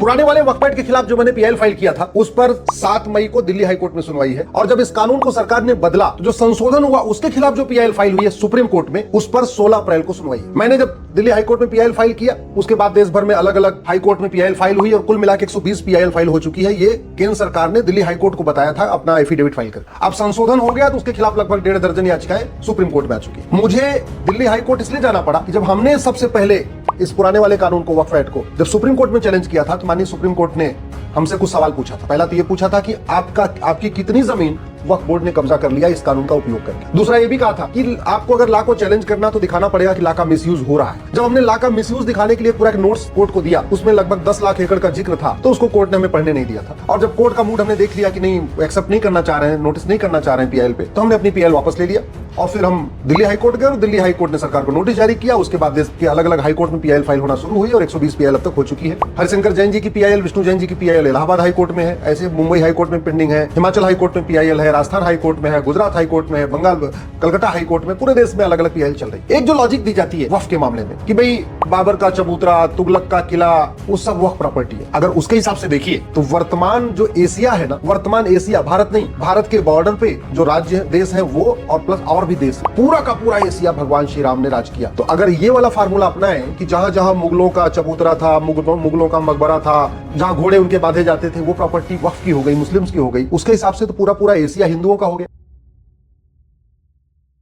पुराने वाले वक्फ एक्ट के खिलाफ जो मैंने पीआईएल फाइल किया था उस पर 7 मई को दिल्ली हाईकोर्ट में सुनवाई है, और जब इस कानून को सरकार ने बदला तो जो संशोधन हुआ उसके खिलाफ जो पीआईएल फाइल हुई है सुप्रीम कोर्ट में, उस पर 16 अप्रैल को सुनवाई है। मैंने जब दिल्ली हाईकोर्ट में पीआईएल फाइल किया, उसके बाद देश भर में अलग अलग हाईकोर्ट में पीआईएल फाइल हुई और कुल मिलाकर 120 पीआईएल फाइल हो चुकी है। ये केंद्र सरकार ने दिल्ली हाईकोर्ट को बताया था अपना एफिडेविट फाइल कर। अब संशोधन हो गया तो उसके खिलाफ लगभग 1.5 दर्जन याचिकाएं सुप्रीम कोर्ट में आ चुकी है। मुझे दिल्ली हाईकोर्ट इसलिए जाना पड़ा कि जब हमने सबसे पहले इस पुराने वाले कानून को, वक्फ एक्ट को, जब सुप्रीम कोर्ट में चैलेंज किया था तो माननीय सुप्रीम कोर्ट ने हमसे कुछ सवाल पूछा था। पहला तो ये पूछा था कि आपकी कितनी जमीन वक्फ बोर्ड ने कब्जा कर लिया इस कानून का उपयोग करके। दूसरा ये भी कहा था कि आपको अगर लॉ को चैलेंज करना तो दिखाना पड़ेगा कि लॉ का मिसयूज हो रहा है। जब हमने लॉ का मिसयूज दिखाने के लिए पूरा एक नोट्स कोर्ट को दिया, उसमें लगभग 10 लाख एकड़ का जिक्र था, तो उसको कोर्ट ने हमें पढ़ने नहीं दिया था। और जब कोर्ट का मूड हमने देख लिया कि नहीं, एक्सेप्ट नहीं करना चाह रहे हैं, नोटिस नहीं करना चाह रहे हैं पीआईएल पे, तो हमने अपनी पीआईएल वापस ले लिया और फिर हम दिल्ली हाईकोर्ट गए और दिल्ली हाईकोर्ट ने सरकार को नोटिस जारी किया। उसके बाद देश के अलग अलग हाईकोर्ट में पीआईएल फाइल होना शुरू हुई और 120 पीआईएल अब तक हो चुकी है। हरिशंकर जैन जी की पीआईएल, विष्णु जैन जी की पीआईएल इलाहाबाद हाईकोर्ट में है, ऐसे मुंबई हाईकोर्ट में पेंडिंग है, हिमाचल हाईकोर्ट में पीआईएल है, राजस्थान हाईकोर्ट में है, गुजरात हाईकोर्ट में है, बंगाल कलकत्ता हाईकोर्ट में, पूरे देश में अलग अलग पीआईएल चल रही है। एक जो लॉजिक दी जाती है वक्फ के मामले में कि भाई बाबर का चबूतरा, तुगलक का किला, वो सब वक्फ प्रॉपर्टी है। अगर उसके हिसाब से देखिए तो वर्तमान जो एशिया है ना, वर्तमान एशिया, भारत नहीं, भारत के बॉर्डर पे जो राज्य देश है वो और प्लस और भी देश, पूरा का पूरा एशिया भगवान श्री राम ने राज किया। तो अगर ये वाला फार्मूला अपनाएं कि जहां जहां मुगलों का चबूतरा था, मुगलों का मकबरा था, जहां घोड़े उनके बांधे जाते थे, वो प्रॉपर्टी वक्फ की हो गई, मुस्लिम्स की हो गई, उसके हिसाब से तो पूरा पूरा एशिया हिंदुओं का हो गया।